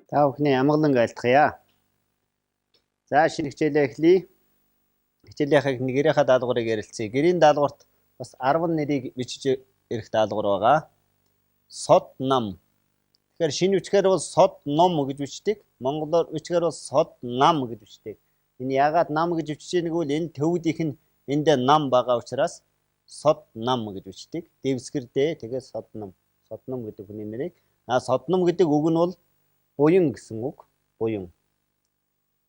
Та бүхний амгалан айлтгая. За шинэ хичээлээ эхлэе. Хичээлийнхаа нэгээрийнхаа даалгаврыг ярилцъя. Гэрийн даалгаварт бас 10 нэрийг бичиж ирэх даалгавар байгаа. Сод нам. Тэгэхээр шинэ үчгээр бол сод ном гэж бичдэг. Монголоор үчгээр бол сод нам гэж бичдэг. Энэ яагаад нам гэж бичиж байгааг бол энэ төвдийнх нь эндээ нам байгаа учраас сод нам гэж бичдэг. Дэвсгэрдээ тэгээ сод нам. Сод нам гэдэг хүний нэрийг. Сод нам гэдэг үг нь бол буян гэсэн үг. Буян.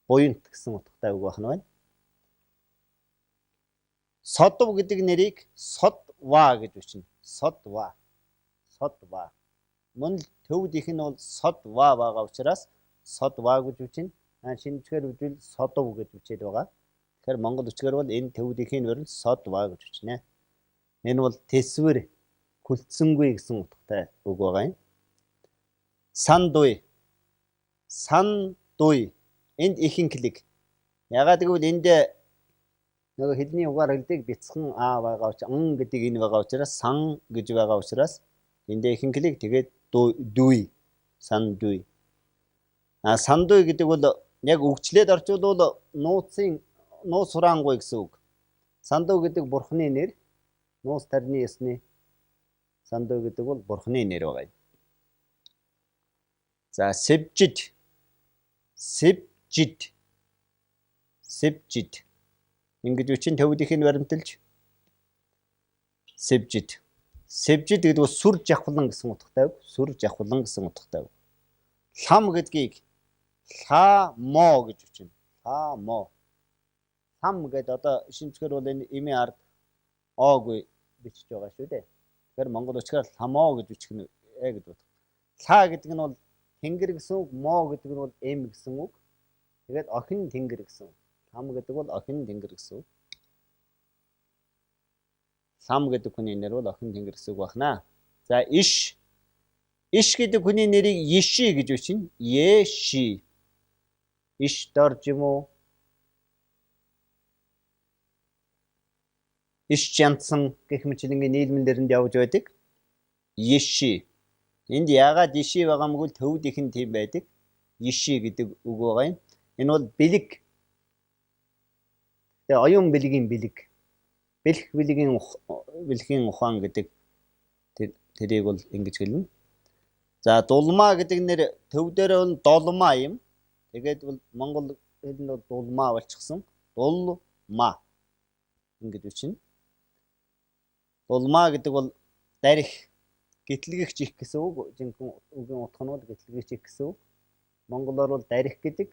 Буянт гэсэн утгатай үг байна. Содов гэдэг нэрийг содва гэж бичнэ. Содва. Содва. Мөн төвдийнх нь бол содва байгаа учраас содва гэж бичнэ. Шинэ үгээр үжил содов гэж бичээд байгаа. Тэгэхээр монгол үгээр бол энэ төвдийнхийг нь содва гэж бичнэ. Энэ бол тэсвэр хүлцсэнгүй гэсэн утгатай үг байгаа юм. Сандуй. Сандуй. Энд ихэнхлэг. Ягаад гэвэл энд нөгөө хэлний угаар хэлдэг бяцхан а байгаа учраас гэдэг энэ байгаа учраас сан гэж байгаа учраас энд ихэнхлэг тэгээд дүй. Сандуй. Сандуй гэдэг бол яг үгчлээд орчуулвал нууц хураангуй гэсэн үг. Сандуй гэдэг бурхны нэр. Нууц тарны ясны сандуй гэдэг бол бурхны нэр байгаа юм. За сэвжид. Сэвжид. Сэвжид. Ингэж үчин төвдийнх нь баримталж сэвжид. Сэвжид гэдэг бол сүр жавхлан гэсэн утгатай үг. Сүр жавхлан гэсэн утгатай үг. Лам гэдгийг ламо гэж бичнэ. Ламо. Лам гэдэг одоо шинжлэхээр бол энэ эмийн ард оогүй бичиж байгаа шүү дээ. Тэгэхээр монгол үгээр ламо гэж бичих нь гэж бод. Ла гэдэг нь бол тэнгэр гэсэн үг, мо гэдэг нь бол эм гэсэн үг. Тэгээд охин тэнгэр гэсэн үг. Лам гэдэг бол охин тэнгэр гэсэн үг. Лам гэдэг хүний нэр бол охин тэнгэр гэсэн үг байна. За иш. Иш гэдэг хүний нэрийг еши гэж бичнэ. Еши. Иш дорж юм уу? Иш чанцсан гэх мэтлэнгийн нийлмэлэрэнд явж байдаг. Еши. Энд яагаад иши байгаа мгүй төвдийнх нь тийм байдаг. Иши гэдэг үг байгаа юм. Энэ бол бэлэг. Тэгээ оюун бэлгийн бэлэг. Бэлэх бэлгийн ухаан гэдэг тэрийг бол ингэж хэлнэ. За дулмаа гэдэг нэр төвдөрөө нь долмаа юм. Тэгээд бол монгол хэлэнд бол дулмаа болчихсон. Дулмаа. Ингэж үчнэ. Дулмаа гэдэг бол дарих гэтлэгч их гэсэн үг. Жинхэнэ үгийн утга нь бол гэтлэгч их гэсэн үг. Монголоор бол дарих гэдэг.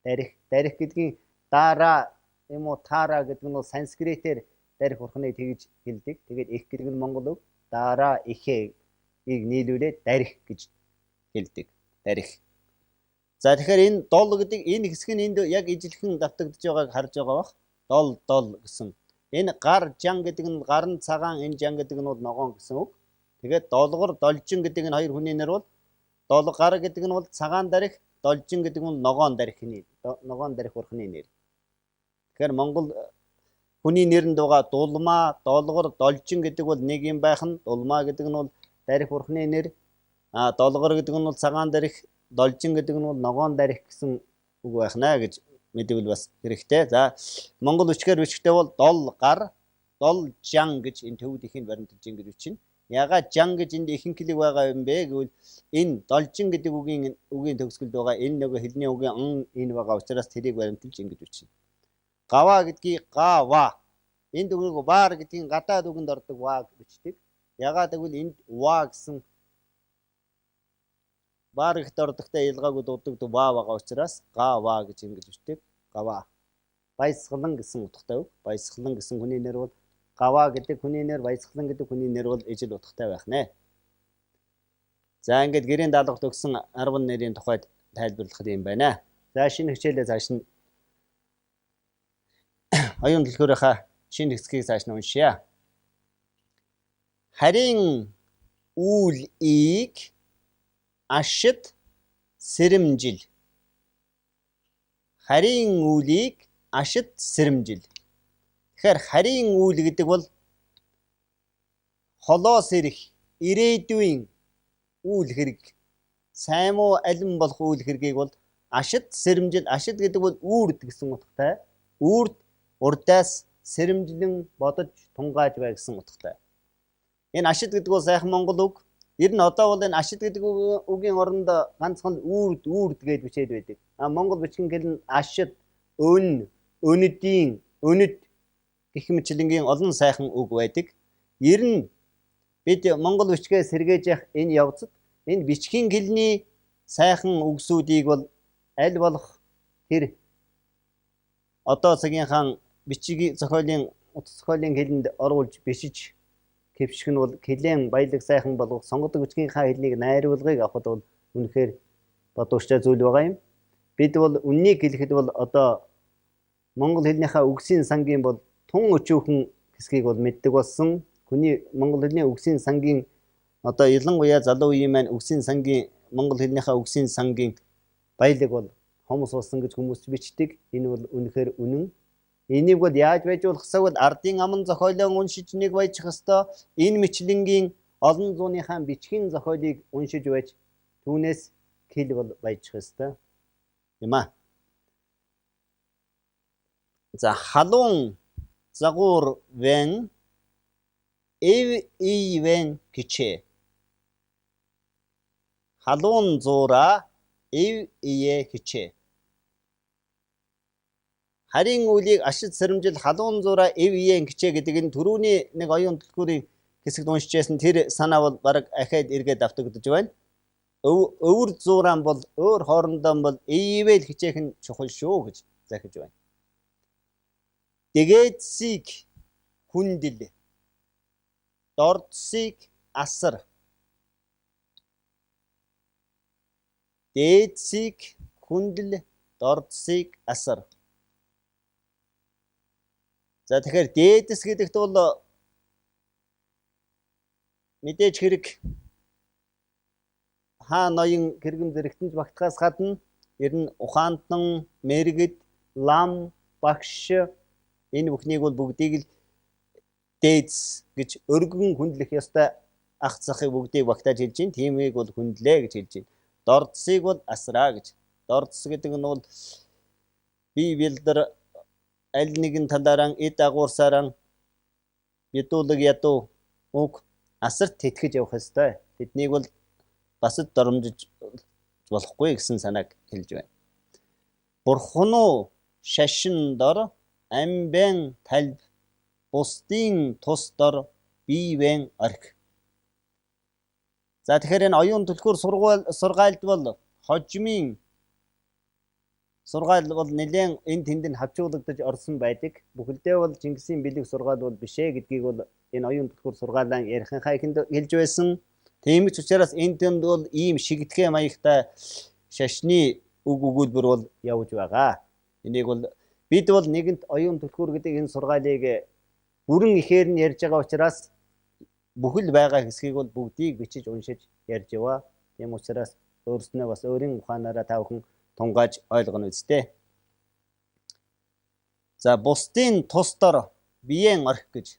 Дарих гэдгийн дара юм уу тара гэдэг нь бол санскритээр дарих бурхныг тэгж хэлдэг. Тэгээд их гэдэг нь монгол үг. Дара ихэгийг нийлүүлээд дарих гэж хэлдэг. Дарих. За тэгэхээр энэ дол гэдэг энэ хэсэг нь энд яг ижилхэн давтагдж байгааг харж байгаа бах. Дол гэсэн. Энэ гар жан гэдэг нь гар нь цагаан, энэ жан гэдэг нь бол ногоон гэсэн үг. Тэгээд долгор должин гэдэг нь хоёр хүний нэр бол долгар гэдэг нь бол цагаан дарих, должин гэдэг нь ногоон дарих нэр. Ногоон дарих бурхны нэр. Тэгэхээр монгол хүний нэрэнд байгаа дулмаа, долгор, должин гэдэг бол нэг юм байх нь, дулмаа гэдэг нь бол дарих бурхны нэр. Долгор гэдэг нь бол цагаан дарих, должин гэдэг нь бол ногоон дарих гэсэн үг байна гэж мэдвэл бас хэрэгтэй. За монгол үчгээр бичгтээ бол долгар, должан гэж энэ төвдийнх нь баримталж ингэж бичнэ. Ягаад жан гэж энд ихэнхлэг байгаа юм бэ гэвэл энэ должин гэдэг үгийн төгсгөлд байгаа энэ нөгөө хэлний үгийн энэ байгаа учраас тэрийг баримталж ингэж бичнэ. Гава гэдгийг гава. Энд үгийг вар гэдгийг гадаад үгэнд ордог ва гэж бичдэг. Ягаад гэвэл энд ва гэсэн вар гэхт ордогтой ялгаагүй дууддаг ва байгаа учраас гава гэж ингэж бичдэг. Гава. Баясгалан гэсэн утгатай үг. Баясгалан гэсэн хүний нэр бол гава гэдэг хүний нэр, баясгалан гэдэг хүний нэр бол ижил утгатай байх нэ. За ингээд гэрийн даалгаварт өгсөн 10 нэрийн тухайд тайлбарлах юм байна. За шинэ хичээлээ цааш нь оюун дэлгүүрийнхаа шинэ хэсгийг цааш нь уншъя. Харийн үүлийг ашид сэрэмжил. Харийн үүлийг ашид сэрэмжил. Тэгэхээр харийн үйл гэдэг бол холоос ирэх ирээдүйн үйл хэрэг сайн муу аль нь болох үйл хэргийг бол ашид сэрэмжил ашид гэдэг бол үрд гэсэн утгатай. Үрд урдаас сэрэмжлэн бодож тунгааж бай гэсэн утгатай. Энэ ашид гэдэг бол сайхан монгол үг. Ер нь одоо бол энэ ашид гэдэг үгийн оронд ганцхан үрд гэж бичээд байдаг. Монгол бичгийн хэлний ашид, өн, өнөдийн, өнөд гэх мэтлэнгийн олон сайхан үг байдаг. Ер нь бид монгол бичгээ сэргээж явах энэ явцад энэ бичгийн хэлний сайхан үгсүүдийг бол аль болох тэр одоо цагийнхаа бичиг зохиолын утас зохиолын хэлэнд оруулж бишиж хэвших нь бол хэлэн баялаг сайхан болгох сонгодог бичгийнхаа хэлнийг найруулгыг авахд бол үнэхээр бодууштай зүйл байгаа юм. Бид бол үннийг хэлэхэд бол одоо монгол хэлнийхээ үгсийн сангийн бол тун өчүүхэн хэсгийг бол мэддэг болсон. Хүний монгол хэлний үгсийн сангийн одоо ялангуяа залуу үеийн маань үгсийн сангийн монгол хэлнийхээ үгсийн сангийн баялаг бол хомос болсон гэж хүмүүс бичдэг. Энэ бол үнэхээр үнэн. Энийг бол яаж байж болох вэ? Бол ардын аман зохиолоо уншиж нэг байж хэвээр энэ мэтлэнгийн олон зуунийхаа бичгийн зохиолыг уншиж байж түүнээс хэл бол байж хэвээр юм а. За халуун загуур вэн эв ивэн гिचээ. Халуун зуура эв ие гिचээ. Харийн үлийг ашид сэрэмжил халуун зуура эв ие гिचээ гэдэг энэ түрүүний нэг оюун түлхүүрийн хэсэгт уншиж байсан тэр санаа бол бараг ахаад эргээд автагдаж байна. Өвөр зууран бол өөр хоорондоо бол ивэл гिचээх нь чухал шүү гэж захиж байна. Дэгээдсийг хүндэл, дордсыг асар. Дээдсийг хүндэл, дордсыг асар. За тэгэхээр дээдэс гэдэгт бол мэдээж хэрэг хаа ноён гэргэм зэрэгтэнж багтахаас гадна ер нь ухаантан, мэргэд, лам, багш энэ бүхнийг бол бүгдийг л дээдс гэж өргөн хүндлэх ёстой ах захыг бүгдийг багтааж хэлж байна. Тиймийг бол хүндлээ гэж хэлж байна. Дордсыг бол асраа гэж. Дордс гэдэг нь бол бие бэлдэр аль нэгэн талаараа эд агуурсараа ядуулаг ядуу уг асарт тэтгэж явах ёстой. Тэднийг бол басад доромжиж болохгүй гэсэн санааг хэлж байна. Бурхнуу шашин дор амбэн талб бусдын тус дор бивэн арх. За тэгэхээр энэ оюун түлхүүр сургаалд бол хожимын сургаал бол нэлээд энэ тэнд нь хавчуулагдаж орсон байдаг. Бүхэлдээ бол Чингисийн бэлэг сургаал бол биш ээ гэдгийг бол энэ оюун түлхүүр сургаалаа ярихынхаа ихэнд хэлж байсан. Тийм ч учраас энэ тэнд бол ийм шигтгэн маягтай шашны үг өгүүлбэр бол явж байгаа. Энийг бол бид бол нэгэнт оюун түлхүүр гэдэг энэ сургаалыг бүрэн ихээр нь ярьж байгаа учраас бүхэл байгаа хэсгийг бол бүгдийг бичиж уншиж ярьж яваа. Тийм учраас өөрснөө бас өөрийн ухаанаараа та бүхэн тунгааж ойлгоно үстэй. За бусдын тус дор биеэн орх гэж.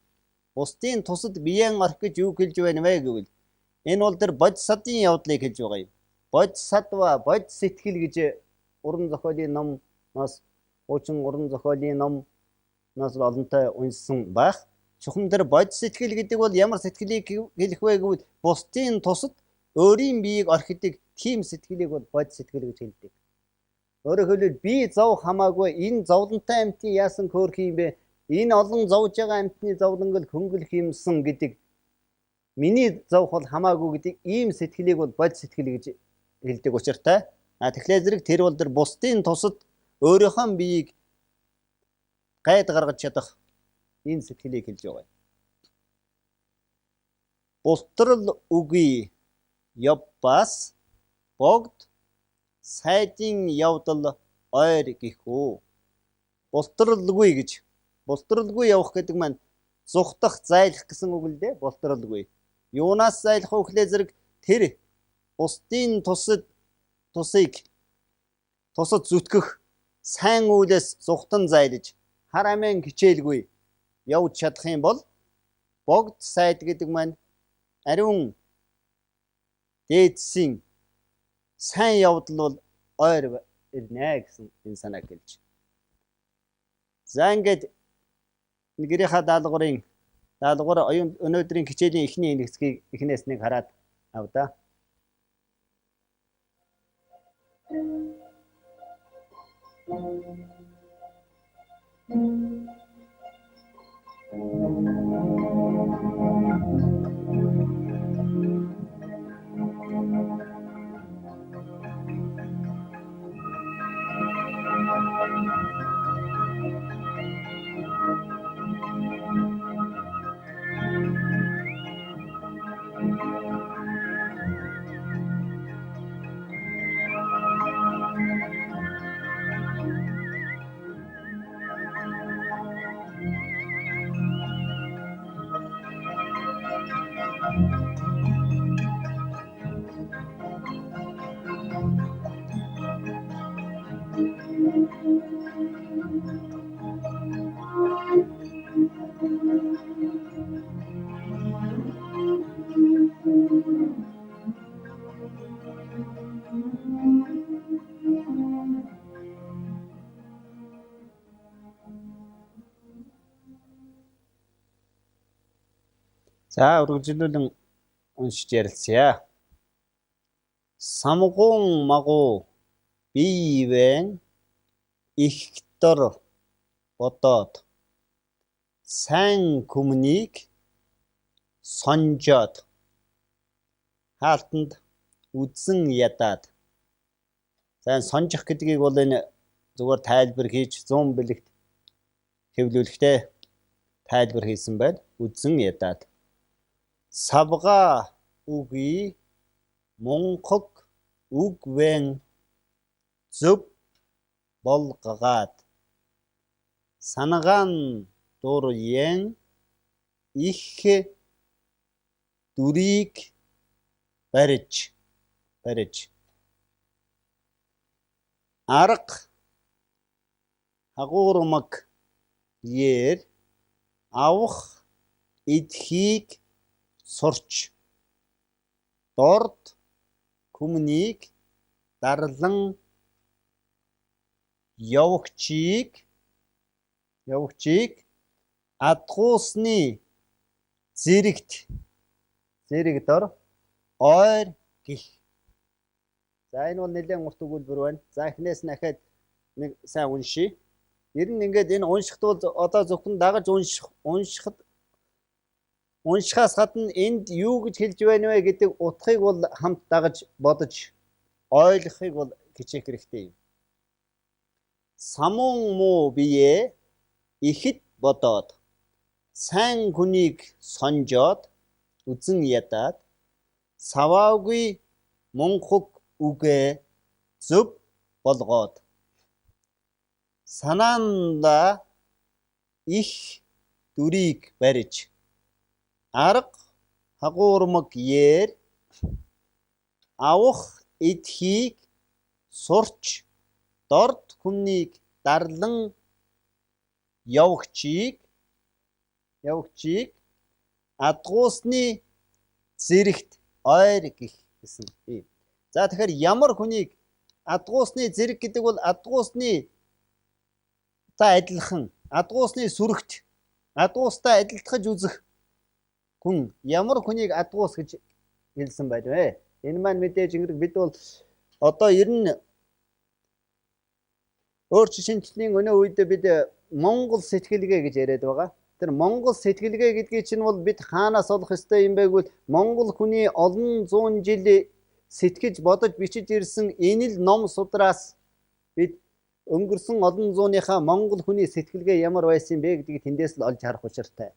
Бусдын тусад биеэн орх гэж юу хэлж байна вэ гэвэл энэ бол тэр бодисадын явдлыг хэлж байгаа юм. Бодисадва бод сэтгэл гэж уран зохиолын номоос уучин уран зохиолын номоос олонтой уншсан байх. Чухам тэр бод сэтгэл гэдэг бол ямар сэтгэлийг хэлэх вэ гэвэл бусдын тусад өөрийн биеийг орхидог тийм сэтгэлийг бол бод сэтгэл гэж хэлдэг. Өөрөөр хэлбэл би зов хамаагүй энэ зовлонтой амьтны яасан хөөх юм бэ? Энэ олон зовж байгаа амьтны зовлонгол хөнгөлөх юмсан гэдэг миний зовх бол хамаагүй гэдэг ийм сэтгэлийг бол бод сэтгэл гэж хэлдэг учиртай. Тэгэхээр зэрэг тэр бол тэр бусдын тусад өөрийнхөө биеийг гайд гаргаж чадах энэ сэтгэлийг хэлж байгаа юм. Бултрал үгүй явбас богд сайдын явдал ойр гэхүү. Бултралгүй гэж. Бултралгүй явах гэдэг маань зүхтах, зайлах гэсэн үг л дээ. Бултралгүй. Юунаас зайлах вэ гэхлээр зэрэг тэр бусдын тусад зүтгэх сайн үйлээс зүхтан зайлж хар амин хичээлгүй явж чадах юм бол богд сайд гэдэг маань ариун дээдсийн сайн явдал бол ойр ирнэ гэсэн энэ санааг хэлж. За ингээд гэрийнхаа даалгавар өнөөдрийн хичээлийн эхний энэ хэсгийг эхнээс нэг хараад авда. За үргэлжлүүлэн уншиж ярилцъя. Самгун магуу биевэн их дор бодоод сайн хүмүүнийг сонжоод хаалтанд үзэн ядаад. За сонжих гэдгийг бол энэ зүгээр тайлбар хийж 100 бэлэгт хэвлүүлэхдээ тайлбар хийсэн байна. Үзэн ядаад. Савга үгүй монхог үгвэн зөв болгоод санагаан дурьян их дүрийг барьж арга хагуурмаг ер авах эдхийг сурч дорд хүмүүнийг дарлан явагчийг адгуусны зэрэг дор ойр гих. За энэ бол нэлээд урт өгүүлбэр байна. За эхнээс нь дахиад нэг сайн уншия. Ер нь ингээд энэ уншихт бол одоо зөвхөн дагаж уншихаас гадна энд юу гэж хэлж байна вэ гэдэг утгыг бол хамт дагаж бодож ойлгохыг бол хичээх хэрэгтэй юм. Самун муу бие ихэд бодоод сайн хүнийг сонжоод үзэн ядаад саваагүй монхог үгээ зөв болгоод санаанда их дүрийг барьж арга хагуурмаг ер авах эдхийг сурч дорд хүнийг дарлан явагчийг адгуусны зэрэгт ойр гих гэсэн юм. За тэгэхээр ямар хүнийг адгуусны зэрэг гэдэг бол адгуусны та адилхан, адгуусны сүрэгт, адгуустай адилтгаж үзэх хүн ямар хүнийг адгуус гэж хэлсэн байна вэ? Энэ маань мэдээж ингэдэг бид бол одоо ер нь өөрчлөлт шинжилгээний өнөө үед бид Монгол сэтгэлгээ гэж яриад байгаа. Тэр Монгол сэтгэлгээ гэдгийг чинь бол бид хаанаас олох ёстой юм бэ гэвэл Монгол хүний олон зуун жил сэтгэж бодож бичиж ирсэн энэ л ном судраас бид өнгөрсөн олон зууныхаа Монгол хүний сэтгэлгээ ямар байсан бэ гэдгийг тэндээс л олж харах учиртай.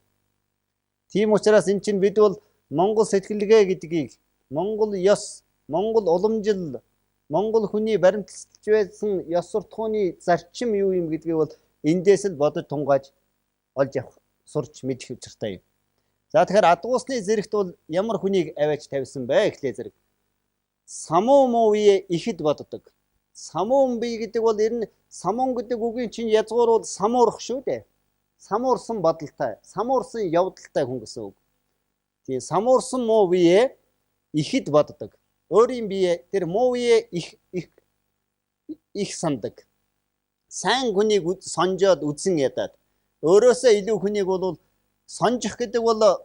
Тийм учраас эн чинь бид бол Монгол сэтгэлгээ гэдгийг Монгол ёс, Монгол уламжил, Монгол хүний баримталж байсан ёс суртахууны зарчим юу юм гэдгийг бол эндээс л бодож тунгааж олж явах, сурч мэдэх учиртай юм. За тэгэхээр адгуусны зэрэгт бол ямар хүнийг аваач тавьсан бэ гэхлээр зэрэг самуу мууе ихэд боддог. Самуун бие гэдэг бол ер нь самуун гэдэг үгийн чинь язгуур бол самуурах шүү дээ. Самуурсан бодолтой, самуурсан явдалтай хүн гэсэн үг. Тийм самуурсан муу бие ихэд боддог. өөрийн бие тэр муу үе их сандаг. Сайн хүнийг сонжоод үзэн ядаад өөрөөсөө илүү хүнийг бол сонжих гэдэг бол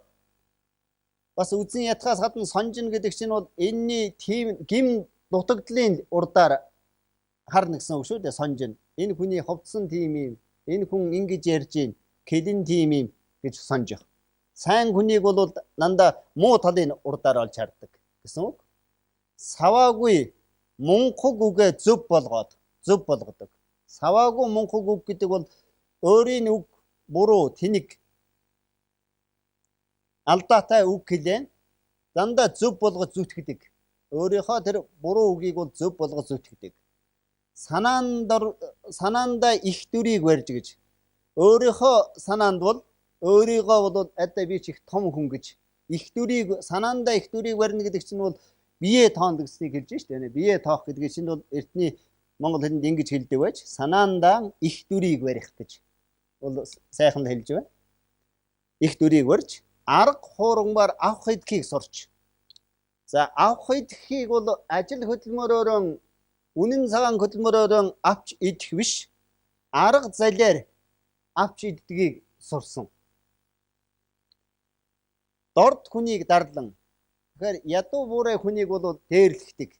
бас үзэн ядхаас гадна сонжно гэдэг чинь бол энэний тийм гим дутагдлын урдаар харна гэсэн үг шүү дээ. Сонжно. Энэ хүний ховдсон тийм юм. Энэ хүн ингэж ярьж гин кэлэн тийм юм гэж сонжих. Сайн хүнийг бол дандаа муу талын урдаар олж хардаг гэсэн үг. Саваагүй мунхаг үгээ зөв болгодог. Саваагүй мунхаг үг гэдэг бол өөрийн үг буруу, тэнэг, алдаатай үг хэлэн дандаа зөв болгож зүтгэдэг. Өөрийнхөө тэр буруу үгийг бол зөв болгож зүтгэдэг. Санаандаа их дүрийг барьж гэж. Өөрийнхөө санаанд бол өөрийгөө бол адаа би ч их том хүн гэж их дүрийг санаандаа их дүрийг барьна гэдэг чинь бол бие тоон гэснийг хэлж штэ. Бие тоох гэдэг чинь бол эртний монгол хэлэнд ингэж хэлдэг байж санаандаа их дүрийг барих гэж бол сайхан хэлж байна. Их дүрийг барьж арга хуурмаар авах хэдхийг сурч. За авах хэдхийг бол ажил хөдөлмөрөөр үнэн цагаан хөдөлмөрөөр авч идэх биш. Арга залиар авч иддгийг сурсан. Дорд хүнийг дарлан. Тэгэхээр ядуу буурай хүнийг бол дээрлэхдэг.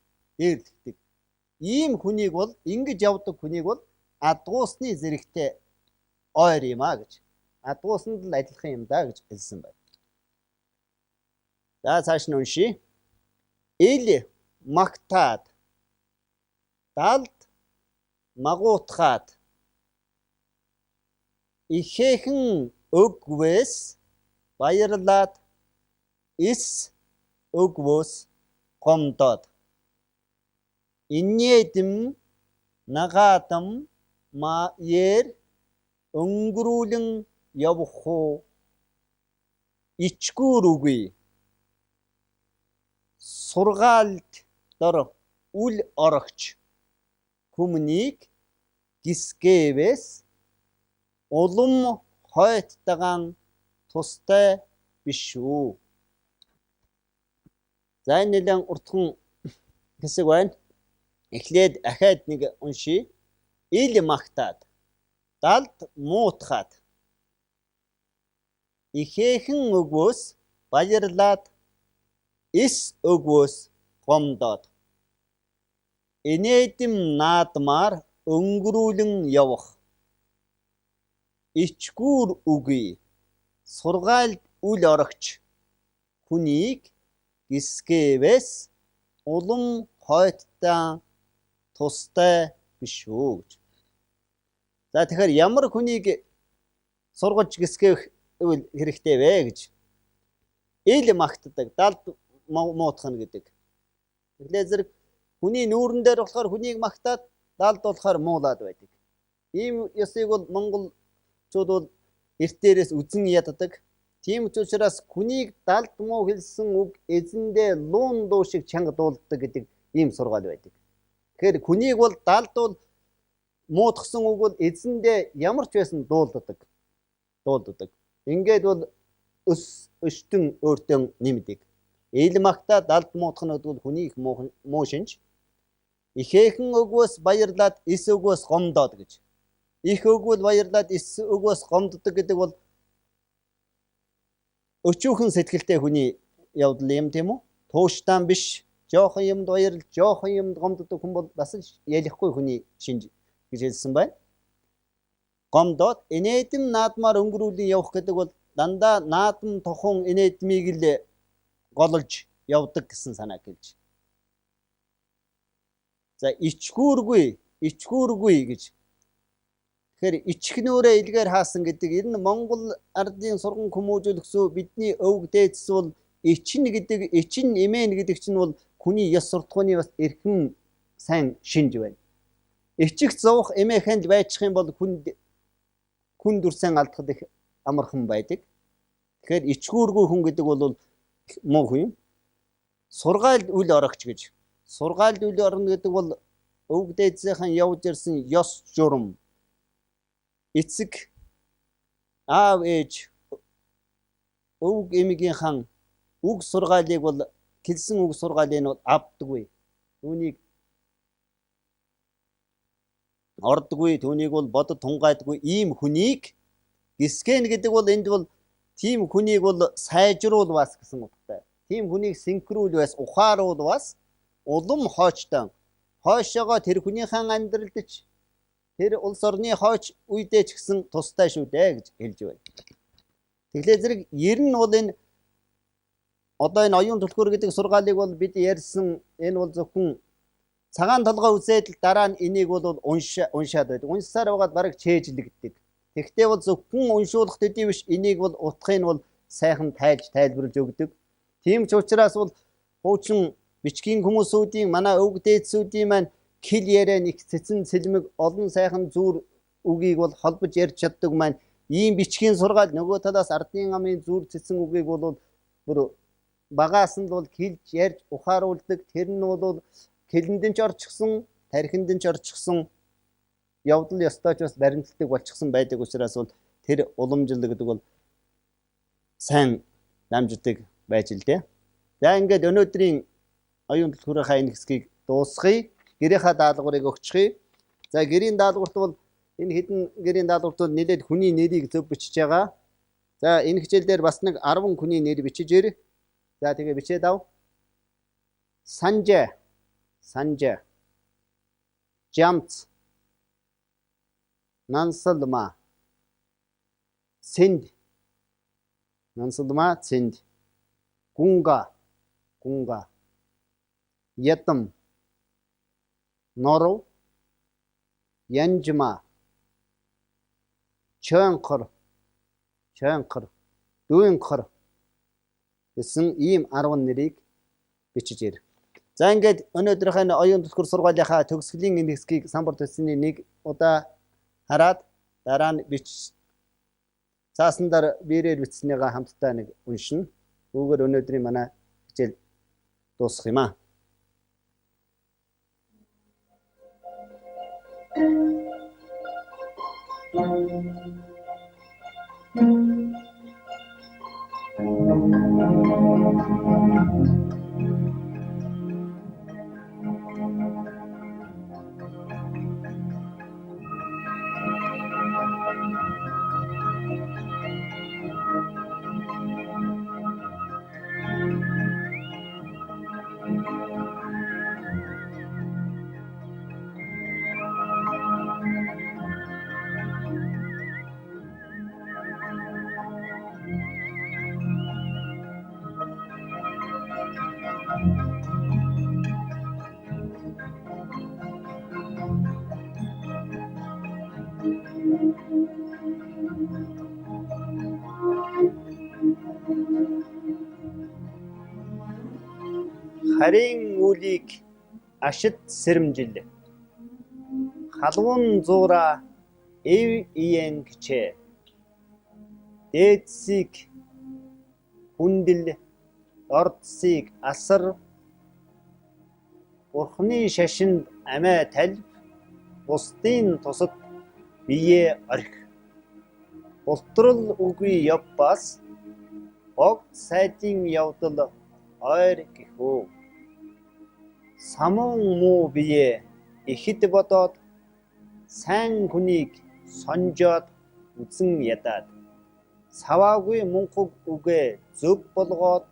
Ийм хүнийг бол ингэж явдаг хүнийг бол адгуусны зэрэгтэй ойр юм а гэж. Адгуусанд л адилхан юм да гэж хэлсэн байна. За цааш нь уншия. Ил магтаад далд магуутгаад ихээхэн өгвэс баярлаад ис өгвөөс гомдоод инээдэм нагаадам маер өнгөрүүлэн явах уу ичгүүр үгүй сургаалд дор үл орогч хүмнийг гисгээвэс улам хойтойгон тустай биш үү. За энэ нэлээд уртхан хэсэг байна. Эхлээд ахаад нэг уншия. Ил магтаад далд муутгаад ихээхэн өгвөөс баярлаад ис өгвөөс гомдоод инээдэм наадмаар өнгөрүүлэн явах ичгүүр үгүй сургаалд үл орогч хүнийг гисгээвэс улам хойттой тустай биш үү гэж. За тэгэхээр ямар хүнийг сургаж гисгээх хэрэгтэй вэ гэж. Ил магтдаг, далд муутгах гэдэг. Тэгэхээр зэрэг хүний нүүрэн дээр болохоор хүнийг магтаад далд болохоор муулаад байдаг. Ийм ёсыг бол монголчууд бол эрт дээрээс үзэн яддаг. Тийм учраас хүнийг далд муу хэлсэн үг эзэндээ луун дуу шиг чанга дуулдаг гэдэг ийм сургаал байдаг. Тэгэхээр хүнийг бол далд бол муутгсан үг бол эзэндээ ямар ч байсан дуулдаг. Ингээд бол өстөн өөртөө нэмдэг. Ил магтаа далд муутгах нь бол хүнийг муу шинж. Ихээхэн өгвөөс баярлаад ис өгвөөс гомдоод гэж. Их өгвөл баярлаад ис өгвөөс гомддог гэдэг бол өчүүхэн сэтгэлтэй хүний явдал юм тийм үү? Тууштай биш, жоохон юмд баярлж, жоохон юмд гомддог хүн бол бас ярихгүй хүний шинж гэж хэлсэн байна. Гомдоод инээдэм наадмаар өнгөрүүлэн явах гэдэг бол дандаа наадам тохон инээдмийг л голж явдаг гэсэн санааг хэлж. За ичгүүргүй гэж. Тэгэхээр ичгнөөрэ илгээр хаасан гэдэг ер нь Монгол ардын сурган хүмүүжүүлэхсөө бидний өвөг дээдс бол ичин эмээн гэдэг чинь бол хүний ёс суртахууны бас эрхэм сайн шинж байна. Ичих зовох эмээхэнд байчих юм бол хүн дүрсэн алдахад их амархан байдаг. Тэгэхээр ичгүүргүй хүн гэдэг бол муу хүн. Сургаалд үл орогч гэж. Сургаалд үл орно гэдэг бол өвөг дээдсийнхэн явж ирсэн ёс журам. Эцэг аав ээж өвөг эмгийнхэн үг сургаалыг бол хэлсэн үг сургаалыг нь авдаггүй. Түүнийг ордоггүй, түүнийг бол бодод тунгайдаггүй ийм хүнийг гисгэн гэдэг бол энд бол тийм хүнийг бол сайжруулвас гэсэн утгатай. Тийм хүнийг синхруулвас, ухааруулвас улам хоочтой. Хойшоогоо тэр хүнийхэн амьдралд ч тэр улс орны хойч үедээ ч гэсэн тустай шүү дээ гэж хэлж байна. Тэгэхээр зэрэг ер нь бол энэ одоо энэ оюун түлхүүр гэдэг сургаалыг бол бид ярьсан энэ бол зөвхөн цагаан толгой үзээд л дараа нь энийг бол уншаад байдаг. Уншсаар байгаад бараг чэйжлэгддэг. Тэгвэл бол зөвхөн уншуулах төдий биш, энийг бол утгыг нь бол сайхан тайлбарлаж өгдөг. Тийм ч учраас бол хуучин бичгийн хүмүүсүүдийн манай өвөг дээдсүүдийн маань хэл яриа нэг цэцэн цэлмэг олон сайхан зүр үгийг бол холбож ярьж чаддаг маань ийм бичгийн сургаал нөгөө талаас ардын амын зүр цэцэн үгийг бол бүр багаас нь бол хэлж ярьж ухааруулдаг. Тэр нь бол хэлэндэн ч орчихсон, тархинд нь ч орчихсон явдал ёстой ч бас баримтлагдаг болчихсон байдаг учраас бол тэр уламжлал гэдэг бол сайн дамждаг байж л дээ. За ингээд өнөөдрийн оюун түлхүүрийнхаа энэ хэсгийг дуусгая. Гэрийнхаа даалгаврыг өгчихье. За гэрийн даалгаварт бол энэ хэдэн гэрийн даалгаварт бол нэлээд хүний нэрийг зөв бичиж байгаа. За энэ хичээл дээр бас нэг 10 хүний нэр бичиж ир. За тэгээ бичээд ав. Санжа, Жамц, Нансалма, Синд, Гунга, Ятам, Норов, Янжма, Чанкар, Дуинкар гэсэн ийм 10 нэрийг бичиж ир. За ингээд өнөөдрийнхээ оюун түлхүүр сургаалынхаа төгсгөлийн энэ хэсгийг самбар төсний нэг удаа хараад дараа нь бич цаасандаар биерээр бичснийгаа хамтдаа нэг уншина. Үүгээр өнөөдрийн манай хичээл дуусгах юм аа. Харийн үлийг ашид сэрэмжил. Халуун зуура эв иен гिचээ. Дээдсийг хүндэл, ордсыг асар, Бурхны шашинд амиа талб, бусдын тусад бие орхи. Ултрал үгүй явбас, огт сайдын явдал ойр гэхүү. Самун муу бие ихэд бодоод, сайн хүнийг сонжоод үзэн ядаад, саваагүй мунхаг үгээ зөв болгоод,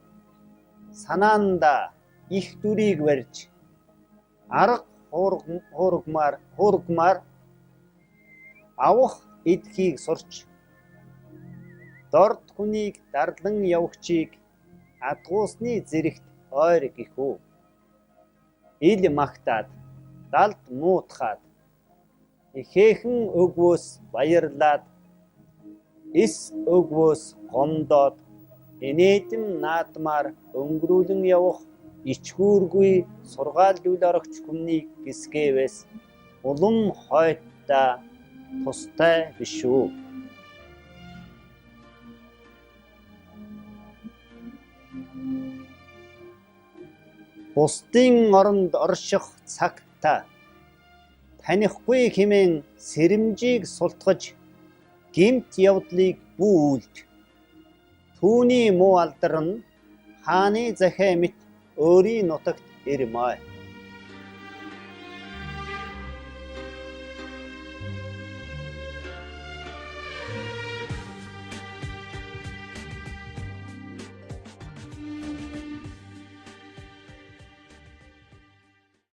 санаанда их дүрийг барьж, арга хуургмаар авах эдхийг сурч, дорд хүнийг дарлан явагчийг адгуусны зэрэгт ойр гэхүү. Ил магтаад, далд муутахад, ихээхэн өгвөөс баярлаад, эс өгвөөс гомдоод, энэдэм наадмаар өнгөрүүлэн явах ичгүүргүй сургаалжуул орогч хүмнийг гисгээвэс улам хойтта тустай биш үү. Бусдын оронд орших цагта танихгүй хэмээн сэрэмжийг султгаж гэмт явдлыг бүүлж, түүний муу алдар нь хааны захиа мэт өөрийн нутагт ирмай.